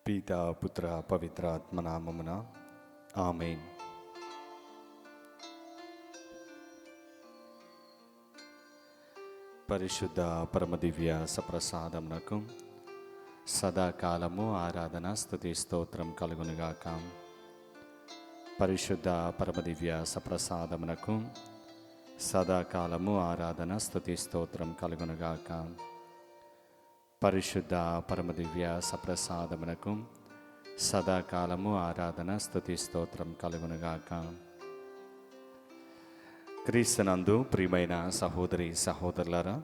పితా పుత్ర పవిత్ర ఆత్మనామమున ఆమేన్. పరిశుద్ధ పరమదివ్య సప్రసాదమునకు సదాకాలము ఆరాధన స్తుతి స్తోత్రం కలుగునుగాక. పరిశుద్ధ పరమదివ్య సప్రసాదమునకు సదాకాలము ఆరాధన స్తుతి స్తోత్రం కలుగునుగాక. పరిశుద్ధ పరమదివ్య సప్రసాదమునకు సదాకాలము ఆరాధన స్తుతి స్తోత్రం కలుగునుగాక. క్రీస్తునందు ప్రియమైన సహోదరి సహోదరులారా,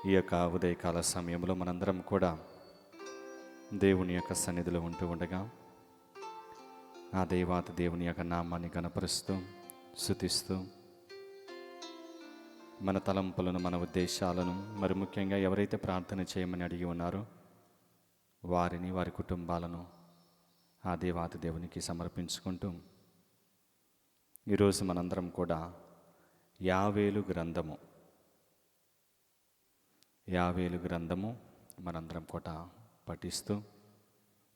ఈ యొక్క ఉదయకాల సమయంలో మనందరం కూడా దేవుని యొక్క సన్నిధిలో ఉంటూ ఉండగా ఆ దేవాతి దేవుని యొక్క నామాన్ని గణపరుస్తూ స్తుతిస్తూ మన తలంపులను, మన ఉద్దేశాలను, మరి ముఖ్యంగా ఎవరైతే ప్రార్థన చేయమని అడిగి ఉన్నారో వారిని, వారి కుటుంబాలను ఆ దేవాతి దేవునికి సమర్పించుకుంటూ ఈరోజు మనందరం కూడా యావేలు గ్రంథము మనందరం కూడా పఠిస్తూ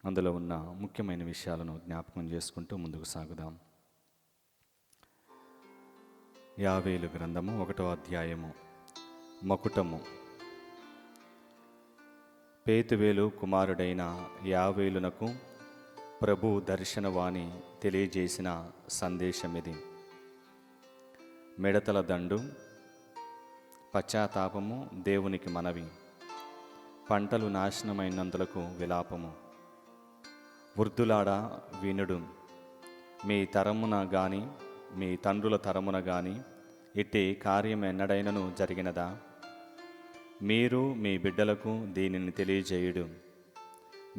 అందులో ఉన్న ముఖ్యమైన విషయాలను జ్ఞాపకం చేసుకుంటూ ముందుకు సాగుదాం. యావేలు గ్రంథము 1వ అధ్యాయము. మకుటము. పేతువేలు కుమారుడైన యావేలునకు ప్రభు దర్శనవాణి తెలియజేసిన సందేశమిది. మిడతల దండు, పశ్చాత్తాపము దేవునికి మనవి, పంటలు నాశనమైనందులకు విలాపము. వృద్ధులాడా వినుడు, మీ తరమున గాని మీ తండ్రుల తరమున గాని ఇట్టి కార్యం ఎన్నడైనను జరిగినదా? మీరు మీ బిడ్డలకు దీనిని తెలియజేయుడు.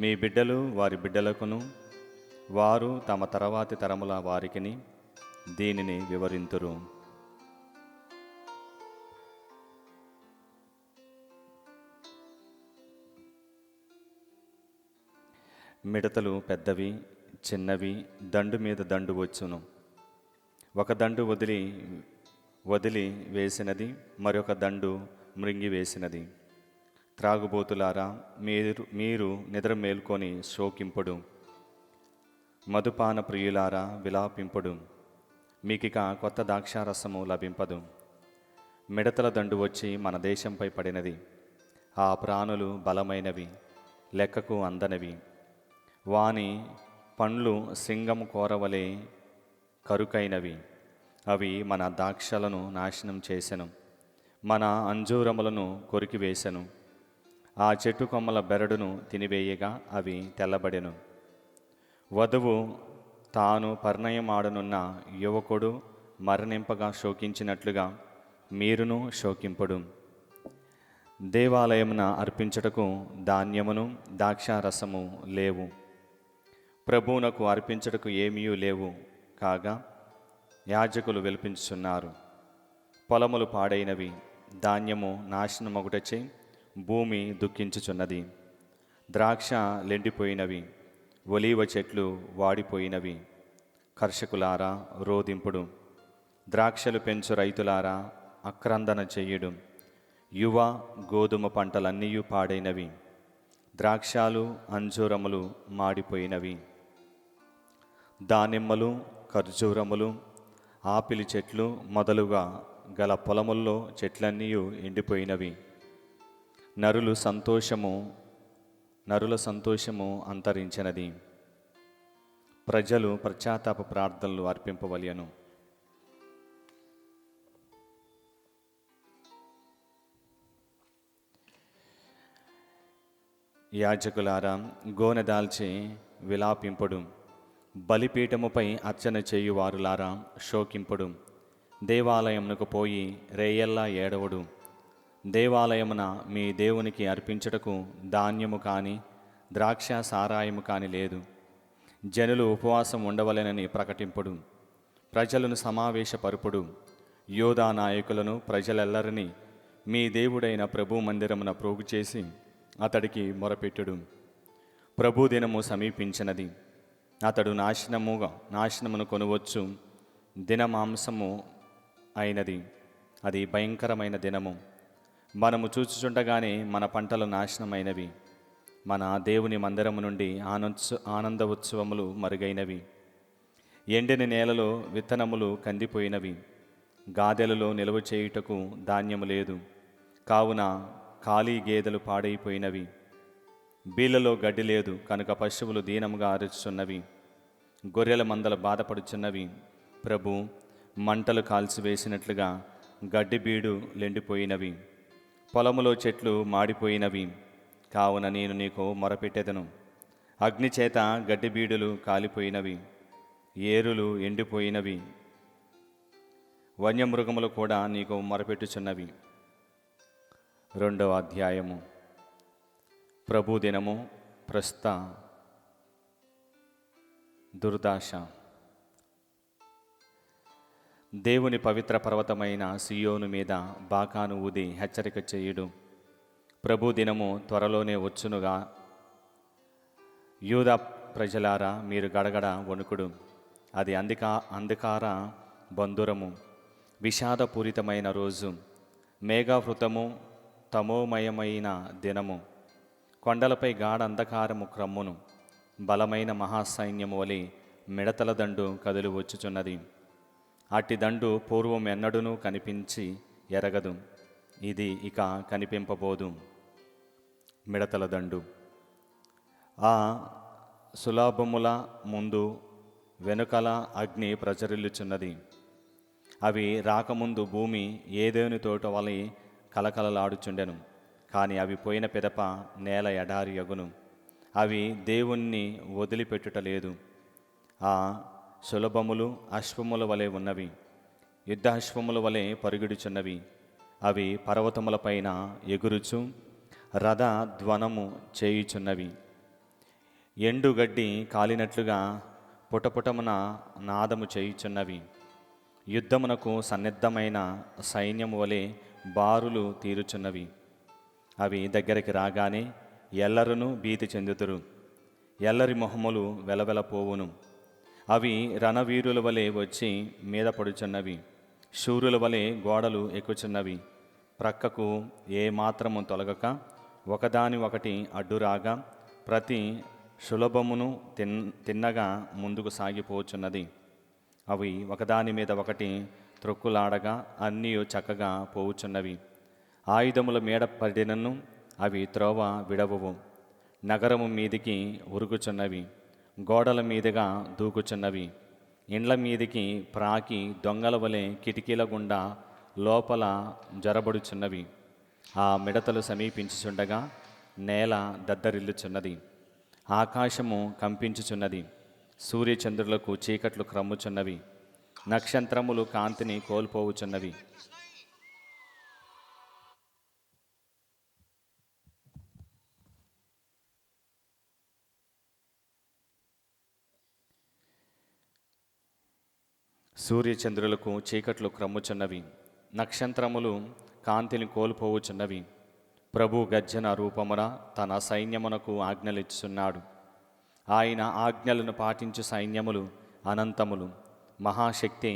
మీ బిడ్డలు వారి బిడ్డలకును, వారు తమ తర్వాతి తరముల వారికిని దీనిని వివరింతురు. మిడతలు పెద్దవి చిన్నవి దండు మీద దండు వచ్చును. ఒక దండు వదిలి వేసినది, మరొక దండు మృంగి వేసినది. త్రాగుబోతులారా, మీరు నిద్ర మేల్కొని శోకింపుడు. మధుపాన ప్రియులారా విలాపింపుడు. మీకిక కొత్త ద్రాక్షారసము లభింపదు. మిడతల దండు వచ్చి మన దేశంపై పడినది. ఆ ప్రాణులు బలమైనవి, లెక్కకు అందనవి. వాని పండ్లు సింగము కోరవలే కరుకైనవి. అవి మన ద్రాక్షలను నాశనం చేసెను, మన అంజూరములను కొరికివేసెను. ఆ చెట్టు కొమ్మల బెరడును తినివేయగా అవి తెల్లబడెను. వధువు తాను పరిణయమాడనున్న యువకుడు మరణింపగా శోకించినట్లుగా మీరును శోకింపుడు. దేవాలయమున అర్పించుటకు ధాన్యమును ద్రాక్షారసము లేవు, ప్రభువునకు అర్పించుటకు ఏమీ లేవు. కాగా యాజకులు విలపించుచున్నారు. పొలములు పాడైనవి, ధాన్యము నాశనమగుటచే భూమి దుఃఖించుచున్నది. ద్రాక్ష లెండిపోయినవి, ఒలీవ చెట్లు వాడిపోయినవి. కర్షకులారా రోదింపుడు. ద్రాక్షలు పెంచు రైతులారా ఆక్రందన చెయ్యుడు. యువ గోధుమ పంటలన్నీ పాడైనవి, ద్రాక్షాలు అంజూరములు మాడిపోయినవి. దానిమ్మలు, ఖర్జూరములు, ఆపిలి చెట్లు మొదలుగా గల పొలముల్లో చెట్లన్నీ ఎండిపోయినవి. నరుల సంతోషము అంతరించినది. ప్రజలు పశ్చాత్తాప ప్రార్థనలు అర్పింపవలెను. యాజకులారా గోనె దాల్చి విలాపింపుడు. బలిపీఠముపై అర్చన చేయువారులారా శోకింపుడు. దేవాలయమునకు పోయి రేయల్లా ఏడవడు. దేవాలయమున మీ దేవునికి అర్పించుటకు ధాన్యము కాని ద్రాక్ష సారాయము కాని లేదు. జనులు ఉపవాసం ఉండవలెనని ప్రకటింపుడు. ప్రజలను సమావేశపరుపుడు. యోధా నాయకులను ప్రజలెల్లరినీ మీ దేవుడైన ప్రభు మందిరమున ప్రోగు చేసి అతడికి మొరపెట్టుడు. ప్రభు దినము సమీపించినది. అతడు నాశనమును కొనువచ్చు దినమాంసము అయినది. అది భయంకరమైన దినము. మనము చూచుచుండగానే మన పంటలు నాశనమైనవి. మన దేవుని మందిరము నుండి ఆనంద ఉత్సవములు మరుగైనవి. ఎండిన నేలలో విత్తనములు కందిపోయినవి. గాదెలలో నిల్వ చేయుటకు ధాన్యము లేదు. కావున ఖాళీ గేదెలు పాడైపోయినవి. బీళ్లలో గడ్డి లేదు కనుక పశువులు దీనముగా అరుచుచున్నవి. గొర్రెల మందలు బాధపడుచున్నవి. ప్రభు, మంటలు కాల్చివేసినట్లుగా గడ్డి బీడు లెండిపోయినవి. పొలములో చెట్లు మాడిపోయినవి. కావున నేను నీకు మొరపెట్టెదను. అగ్నిచేత గడ్డి బీడులు కాలిపోయినవి. ఏరులు ఎండిపోయినవి. వన్యమృగములు కూడా నీకు మొరపెట్టుచున్నవి. 2వ అధ్యాయము. ప్రభు దినము, ప్రస్తుత దుర్దాశ. దేవుని పవిత్ర పర్వతమైన సియోను మీద బాకాను ఊది హెచ్చరిక చేయుడు. ప్రభు దినము త్వరలోనే వచ్చునుగా. యూదా ప్రజలారా, మీరు గడగడ వణుకుడు. అది అంధకార బంధురము, విషాదపూరితమైన రోజు, మేఘావృతము, తమోమయమైన దినము. కొండలపై గాఢ అంధకారము క్రమ్మును. బలమైన మహాసైన్యము వలె మిడతల దండు కదులు వచ్చుచున్నది. అట్టి దండు పూర్వం ఎన్నడూనూ కనిపించి ఎరగదు. ఇది ఇక కనిపింపబోదు. మిడతల దండు ఆ సులాభముల ముందు వెనుకల అగ్ని ప్రజ్వరిల్లుచున్నది. అవి రాకముందు భూమి ఏదేని తోట వలె కలకలలాడుచుండెను. కానీ అవి పోయిన పిదప నేల ఎడారి యగును. అవి దేవుణ్ణి వదిలిపెట్టుటలేదు. ఆ సులభములు అశ్వముల వలె ఉన్నవి, యుద్ధ అశ్వముల వలె పరుగుడుచున్నవి. అవి పర్వతములపైన ఎగురుచు రథ ధ్వనము చేయుచున్నవి. ఎండుగడ్డి కాలినట్లుగా పుటపుటమున నాదము చేయుచున్నవి. యుద్ధమునకు సన్నిద్ధమైన సైన్యము వలె బారులు తీరుచున్నవి. అవి దగ్గరికి రాగానే ఎల్లరును భీతి చెందుతురు. ఎల్లరి మొహములు వెలవెలపోవును. అవి రణవీరుల వలె వచ్చి మీద పడుచున్నవి. శూరుల వలె గోడలు ఎక్కుచున్నవి. ప్రక్కకు ఏ మాత్రము తొలగక ఒకదాని ఒకటి అడ్డురాగా ప్రతి సులభమును తిన్నగా ముందుకు సాగిపోచున్నది. అవి ఒకదాని మీద ఒకటి త్రొక్కులాడగా అన్నీ చక్కగా పోవుచున్నవి. ఆయుధముల మేడ పడినను అవి త్రోవ విడవవు. నగరము మీదికి ఉరుగుచున్నవి. గోడల మీదుగా దూకుచున్నవి. ఇండ్ల మీదికి ప్రాకి దొంగల వలె కిటికీల గుండా లోపల జొరబడుచున్నవి. ఆ మిడతలు సమీపించుచుండగా నేల దద్దరిల్లుచున్నది. ఆకాశము కంపించుచున్నది. సూర్యచంద్రులకు చీకట్లు క్రమ్ముచున్నవి. నక్షత్రములు కాంతిని కోల్పోవుచున్నవి. సూర్యచంద్రులకు చీకట్లు క్రమ్ముచున్నవి. నక్షత్రములు కాంతిని కోల్పోవుచున్నవి. ప్రభు గర్జన రూపమున తన సైన్యమునకు ఆజ్ఞలిచ్చుచున్నాడు. ఆయన ఆజ్ఞలను పాటించు సైన్యములు అనంతములు, మహాశక్తి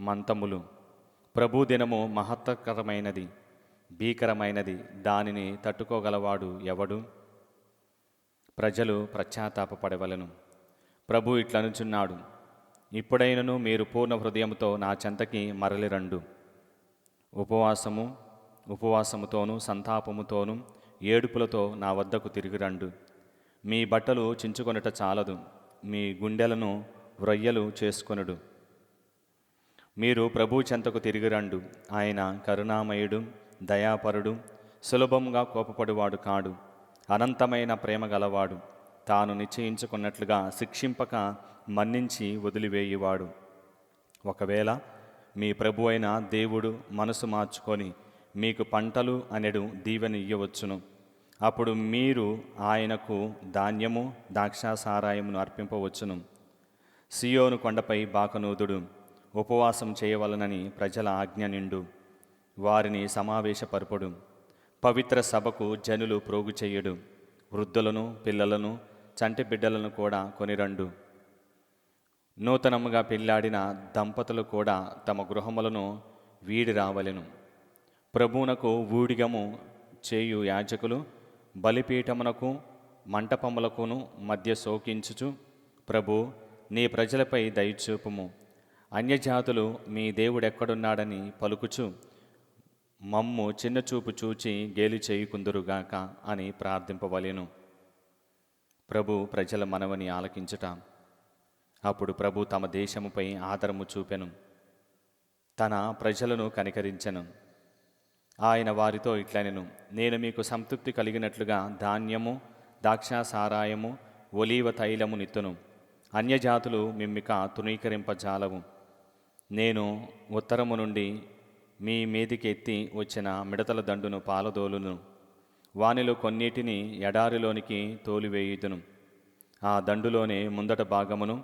మంతములు. ప్రభు దినము మహత్తరమైనది, భీకరమైనది. దానిని తట్టుకోగలవాడు ఎవడు? ప్రజలు పశ్చాత్తాపపడవలెను. ప్రభు ఇట్లనుచున్నాడు, ఇప్పుడైనను మీరు పూర్ణ హృదయముతో నా చెంతకి మరలిరండు. ఉపవాసముతోనూ సంతాపముతోనూ ఏడుపులతో నా వద్దకు తిరిగిరండు. మీ బట్టలు చించుకొనుట చాలదు, మీ గుండెలను వ్రొయ్యలు చేసుకొనుడు. మీరు ప్రభు చెంతకు తిరిగిరండు. ఆయన కరుణామయుడు, దయాపరుడు, సులభంగా కోపపడువాడు కాడు. అనంతమైన ప్రేమ గలవాడు. తాను నిశ్చయించుకున్నట్లుగా శిక్షింపక మన్నించి వదిలివేయువాడు. ఒకవేళ మీ ప్రభు అయిన దేవుడు మనసు మార్చుకొని మీకు పంటలు అనెడు దీవెన ఇయ్యవచ్చును. అప్పుడు మీరు ఆయనకు ధాన్యము, ద్రాక్షాసారాయమును అర్పింపవచ్చును. సియోను కొండపై బాకనూదుడు. ఉపవాసం చేయవలనని ప్రజల ఆజ్ఞ నిండు. వారిని సమావేశపరపడు. పవిత్ర సభకు జనులు ప్రోగు చెయ్యడు. వృద్ధులను, పిల్లలను, చంటి బిడ్డలను కూడా కొనిరండు. నూతనముగా పెళ్ళాడిన దంపతులు కూడా తమ గృహములను వీడి రావలెను. ప్రభువునకు ఊడిగము చేయు యాజకులు బలిపీఠమునకు మంటపములకును మధ్య శోకించుచు, ప్రభు, నీ ప్రజలపై దయచూపుము, అన్యజాతులు మీ దేవుడెక్కడున్నాడని పలుకుచు మమ్ము చిన్నచూపు చూచి గేలి చేయుకుందురుగాక అని ప్రార్థింపవలెను. ప్రభు ప్రజల మనవని ఆలకించుట. అప్పుడు ప్రభు తమ దేశముపై ఆదరము చూపెను, తన ప్రజలను కనికరించెను. ఆయన వారితో ఇట్లనెను, నేను మీకు సంతృప్తి కలిగినట్లుగా ధాన్యము, ద్రాక్షాసారాయము, ఒలీవ తైలము నిత్తును. అన్యజాతులు మిమ్మిక తృణీకరింపజాలవు. నేను ఉత్తరము నుండి మీ మీదికి ఎత్తి వచ్చిన మిడతల దండును పాలదోలును. వానిలో కొన్నిటిని ఎడారిలోనికి తోలివేయుదును. ఆ దండులోనే ముందట భాగమును,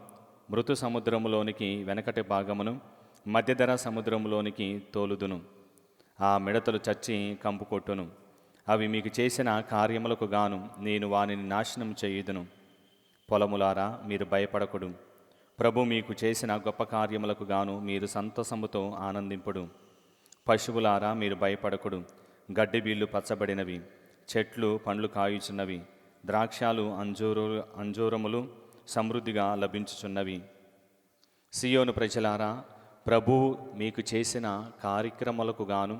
మృతు సముద్రములోనికి వెనకటి భాగమును, మధ్యధర సముద్రములోనికి తోలుదును. ఆ మిడతలు చచ్చి కంపు కొట్టును. అవి మీకు చేసిన కార్యములకు గాను నేను వానిని నాశనం చేయుదును. పొలములారా, మీరు భయపడకుడు. ప్రభు మీకు చేసిన గొప్ప కార్యములకు గాను మీరు సంతసముతో ఆనందింపుడు. పశువులారా, మీరు భయపడకుడు. గడ్డి బీళ్ళు పచ్చబడినవి, చెట్లు పండ్లు కాయుచున్నవి, ద్రాక్షాలు అంజూరములు సమృద్ధిగా లభించుచున్నవి. సియోను ప్రజలారా, ప్రభువు మీకు చేసిన కార్యక్రమాలకు గాను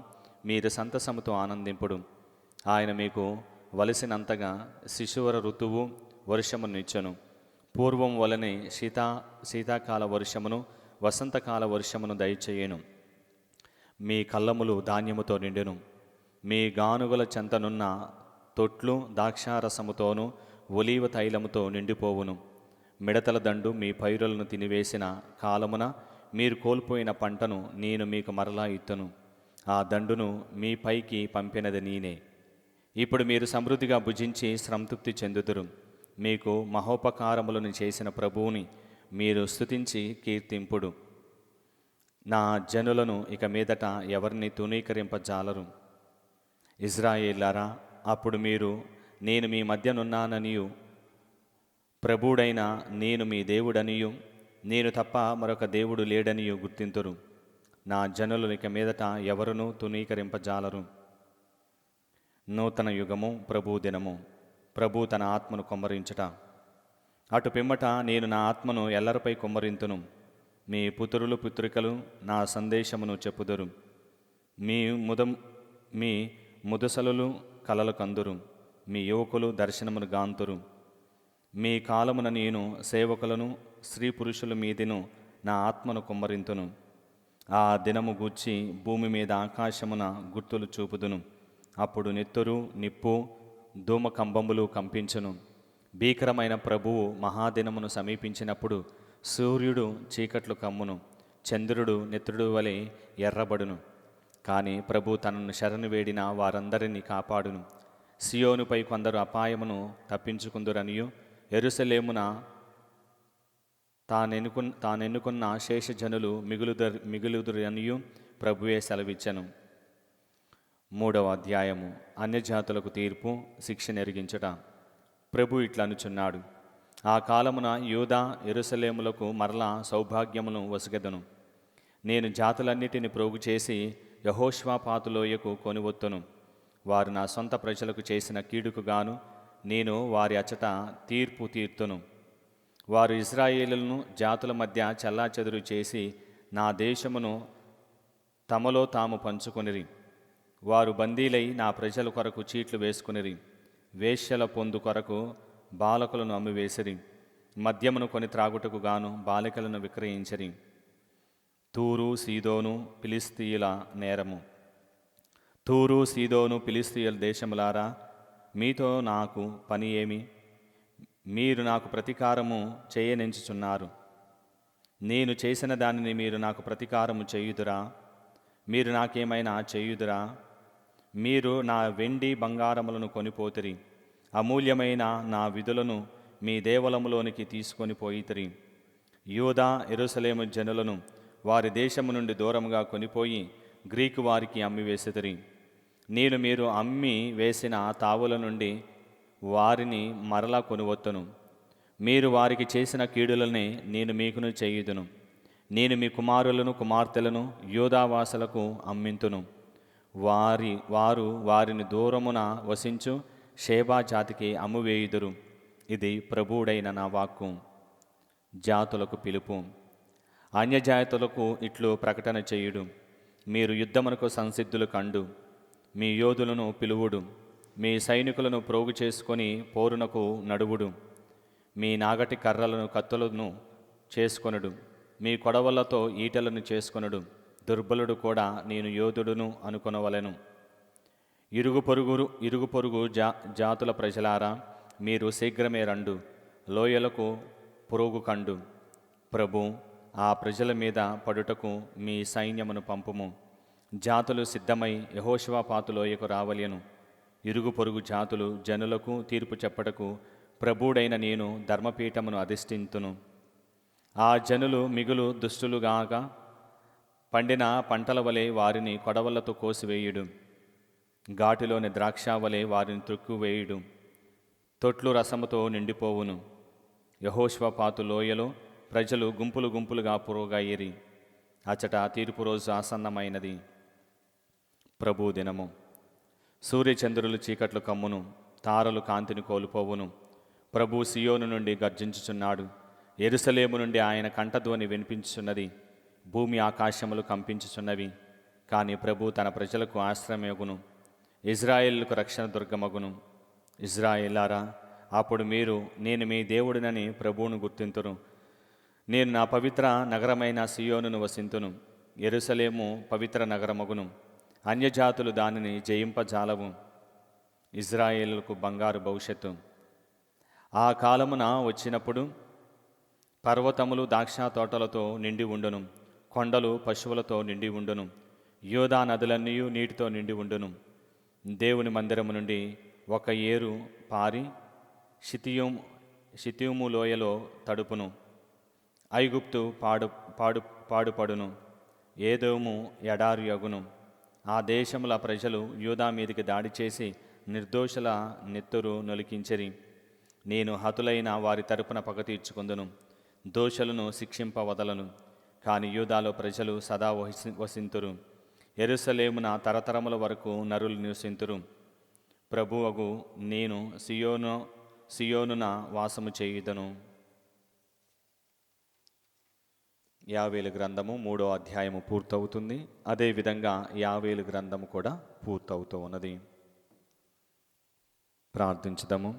మీరు సంతసముతో ఆనందింపుడు. ఆయన మీకు వలసినంతగా శిశువర ఋతువు వర్షమునిచ్చెను. పూర్వం వలనే శీతాకాల వర్షమును, వసంతకాల వర్షమును దయచేయను. మీ కళ్ళములు ధాన్యముతో నిండెను. మీ గానుగల చెంతనున్న తొట్లు ద్రాక్షారసముతోనూ ఒలీవ తైలముతో నిండిపోవును. మిడతల దండు మీ పైరులను తినివేసిన కాలమున మీరు కోల్పోయిన పంటను నేను మీకు మరలా ఇత్తును. ఆ దండును మీ పైకి పంపినది నేనే. ఇప్పుడు మీరు సమృద్ధిగా భుజించి సంతృప్తి చెందుదురు. మీకు మహోపకారములను చేసిన ప్రభువుని మీరు స్తుతించి కీర్తింపుడు. నా జనులను ఇక మీదట ఎవరిని తృణీకరింపజాలరు. ఇజ్రాయేలారా, అప్పుడు మీరు నేను మీ మధ్యనున్నాననియు, ప్రభువుడైన నేను మీ దేవుడనియు, నేను తప్ప మరొక దేవుడు లేడనియు గుర్తింతురు. నా జనులను ఇక మీదట ఎవరునూ తృణీకరింపజాలరు. నూతన యుగము, ప్రభు దినము. ప్రభు తన ఆత్మను కుమ్మరించుట. అటు పిమ్మట నేను నా ఆత్మను ఎల్లరిపై కుమ్మరింతును. మీ పుత్రులు పుత్రికలు నా సందేశమును చెప్పుదురు. మీ ముదసలులు కలలు కందురు. మీ యువకులు దర్శనమును గాంతురు. మీ కాలమున నేను సేవకులను, స్త్రీ పురుషుల మీదను నా ఆత్మను కుమ్మరింతును. ఆ దినము గూర్చి భూమి మీద ఆకాశమున గుర్తులు చూపుదును. అప్పుడు నెత్తురు, నిప్పు, ధూమకంబములు కంపించును. భీకరమైన ప్రభువు మహాదినమును సమీపించినప్పుడు సూర్యుడు చీకట్లు కమ్మును, చంద్రుడు నెత్తుడు వలె ఎర్రబడును. కానీ ప్రభు తనను శరణు వేడిన వారందరినీ కాపాడును. సియోనుపై కొందరు అపాయమును తప్పించుకుందురనియు, యెరూషలేమున తానెన్నుకున్న శేషజనులు మిగులుదురనియు ప్రభువే సెలవిచ్చెను. 3వ అధ్యాయము. అన్యజాతులకు తీర్పు, శిక్ష నెరిగించుట. ప్రభు ఇట్లనుచున్నాడు, ఆ కాలమున యూదా యెరూషలేములకు మరలా సౌభాగ్యమును వసగెదను. నేను జాతులన్నిటిని ప్రోగు చేసి యెహోషాపాతు లోయకు కొనివొత్తును. వారు నా సొంత ప్రజలకు చేసిన కీడుకు గాను నేను వారి అచట తీర్పు తీర్తును. వారు ఇశ్రాయేలులను జాతుల మధ్య చెల్లాచెదురు చేసి నా దేశమును తమలో తాము పంచుకొనిరి. వారు బందీలై నా ప్రజల కొరకు చీట్లు వేసుకునిరి. వేశ్యల పొందు కొరకు బాలకులను అమ్మివేసిరి. మద్యమును కొని త్రాగుటకు గాను బాలికలను విక్రయించిరి. తూరు, సీదోను, ఫిలిస్తీయుల నేరము. తూరు, సీదోను, ఫిలిస్తీయుల దేశములారా, మీతో నాకు పని ఏమి? మీరు నాకు ప్రతీకారము చేయనెంచుచున్నారు. నేను చేసిన దానిని మీరు నాకు ప్రతీకారము చేయుదురా? మీరు నాకేమైనా చేయుదురా? మీరు నా వెండి బంగారములను కొనిపోతిరి. అమూల్యమైన నా విధులను మీ దేవలములోనికి తీసుకొని పోయితిరి. యూదా యెరూషలేము జనులను వారి దేశము నుండి దూరముగా కొనిపోయి గ్రీకు వారికి అమ్మివేసితిరి. నేను మీరు అమ్మి వేసిన తావుల నుండి వారిని మరలా కొనివొత్తును. మీరు వారికి చేసిన కీడులనే నేను మీకును చేయుదును. నేను మీ కుమారులను కుమార్తెలను యూదావాసులకు అమ్మింతును. వారు వారిని దూరమున వసించు షేబా జాతికి అమ్మువేయుదురు. ఇది ప్రభువుడైన నా వాక్కు. జాతులకు పిలుపు. అన్యజాతులకు ఇట్లు ప్రకటన చేయుడు. మీరు యుద్ధమునకు సంసిద్ధులు కండు. మీ యోధులను పిలువుడు. మీ సైనికులను ప్రోగు చేసుకొని పోరునకు నడువుడు. మీ నాగటి కర్రలను కత్తులను చేసుకొనుడు. మీ కొడవలతో ఈటలను చేసుకొనుడు. దుర్బలుడు కూడా నేను యోధుడును అనుకొనవలెను. ఇరుగు పొరుగు జాతుల ప్రజలారా, మీరు శీఘ్రమే రండు. లోయలకు పురుగు కండు. ప్రభు, ఆ ప్రజల మీద పడుటకు మీ సైన్యమును పంపుము. జాతులు సిద్ధమై యెహోషువపాతు లోయకు రావలెను. ఇరుగు పొరుగు జాతులు జనులకు తీర్పు చెప్పటకు ప్రభువుడైన నేను ధర్మపీఠమును అధిష్ఠింతును. ఆ జనులు మిగులు దుష్టులుగాక పండిన పంటల వలె వారిని కొడవళ్లతో కోసివేయుడు. ఘాటిలోని ద్రాక్ష వలె వారిని త్రొక్కువేయుడు. తొట్లు రసముతో నిండిపోవును. యెహోషువపాతు లోయలో ప్రజలు గుంపులు గుంపులుగా పురోగయిరి. అచట తీర్పు రోజు ఆసన్నమైనది. ప్రభు దినము. సూర్యచంద్రులు చీకట్లు కమ్మును. తారలు కాంతిని కోల్పోవును. ప్రభు సియోను నుండి గర్జించుచున్నాడు. యెరూషలేము నుండి ఆయన కంఠధ్వని వినిపించుచున్నది. భూమి ఆకాశములు కంపించుచున్నవి. కానీ ప్రభు తన ప్రజలకు ఆశ్రయమగును. ఇజ్రాయేలుకు రక్షణ దుర్గమగును. ఇజ్రాయేలారా, అప్పుడు మీరు నేను మీ దేవుడినని ప్రభువును గుర్తింతురు. నేను నా పవిత్ర నగరమైన సియోనును వసింతును. యెరూషలేము పవిత్ర నగరమగును. అన్యజాతులు దానిని జయింపజాలవు. ఇజ్రాయేలుకు బంగారు భవిష్యత్తు. ఆ కాలమున వచ్చినప్పుడు పర్వతములు ద్రాక్ష తోటలతో నిండి ఉండును. కొండలు పశువులతో నిండి ఉండును. యోదా నదులన్నీ నీటితో నిండి ఉండును. దేవుని మందిరము నుండి ఒక ఏరు పారి షిత్తీము లోయలో తడుపును. ఐగుప్తు పాడుపడును. ఏదోము ఎడారి యగును. ఆ దేశముల ప్రజలు యూదా మీదికి దాడి చేసి నిర్దోషుల నెత్తురు నొలికించిరి. నేను హతులైన వారి తరపున పగ తీర్చుకుందును. దోషులను శిక్షింపవదలను. కానీ యూదాలో ప్రజలు సదా వసింతురు. యెరూషలేమున తరతరముల వరకు నరులు నివసింతురు. ప్రభువగు నేను సియోనున వాసము చేయుదను. యావేలు గ్రంథము 3వ అధ్యాయము పూర్తవుతుంది. అదేవిధంగా యావేలు గ్రంథము కూడా పూర్తవుతూ ఉన్నది. ప్రార్థించుదాము.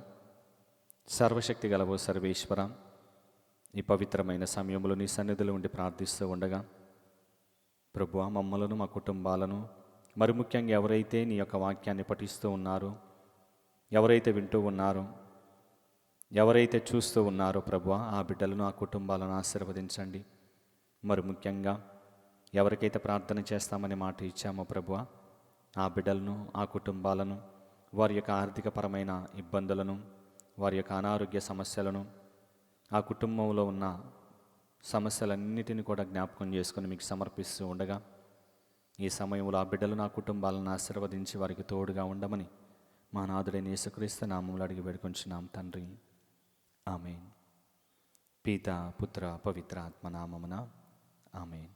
సర్వశక్తి గలవో సర్వేశ్వర, ఈ పవిత్రమైన సమయంలో నీ సన్నిధిలో ఉండి ప్రార్థిస్తూ ఉండగా ప్రభువా, మమ్మలను మా కుటుంబాలను మరి ముఖ్యంగా ఎవరైతే నీ యొక్క వాక్యాన్ని పఠిస్తూ ఉన్నారో, ఎవరైతే వింటూ ఉన్నారో, ఎవరైతే చూస్తూ ఉన్నారో ప్రభువా, ఆ బిడ్డలను ఆ కుటుంబాలను ఆశీర్వదించండి. మరి ముఖ్యంగా ఎవరికైతే ప్రార్థన చేస్తామని మాట ఇచ్చామో ప్రభువా, ఆ బిడ్డలను ఆ కుటుంబాలను వారి యొక్క ఆర్థికపరమైన ఇబ్బందులను, వారి యొక్క అనారోగ్య సమస్యలను, ఆ కుటుంబంలో ఉన్న సమస్యలన్నిటిని కూడా జ్ఞాపకం చేసుకొని మీకు సమర్పిస్తూ ఉండగా ఈ సమయంలో ఆ బిడ్డలు నా కుటుంబాలను ఆశీర్వదించి వారికి తోడుగా ఉండమని మా నాథుడైన యేసుక్రీస్తు నామములో అడిగి వేడుకొంచున్నాం తండ్రి. ఆమేన్. పితా పుత్ర పవిత్ర ఆత్మ నామమున ఆమేన్.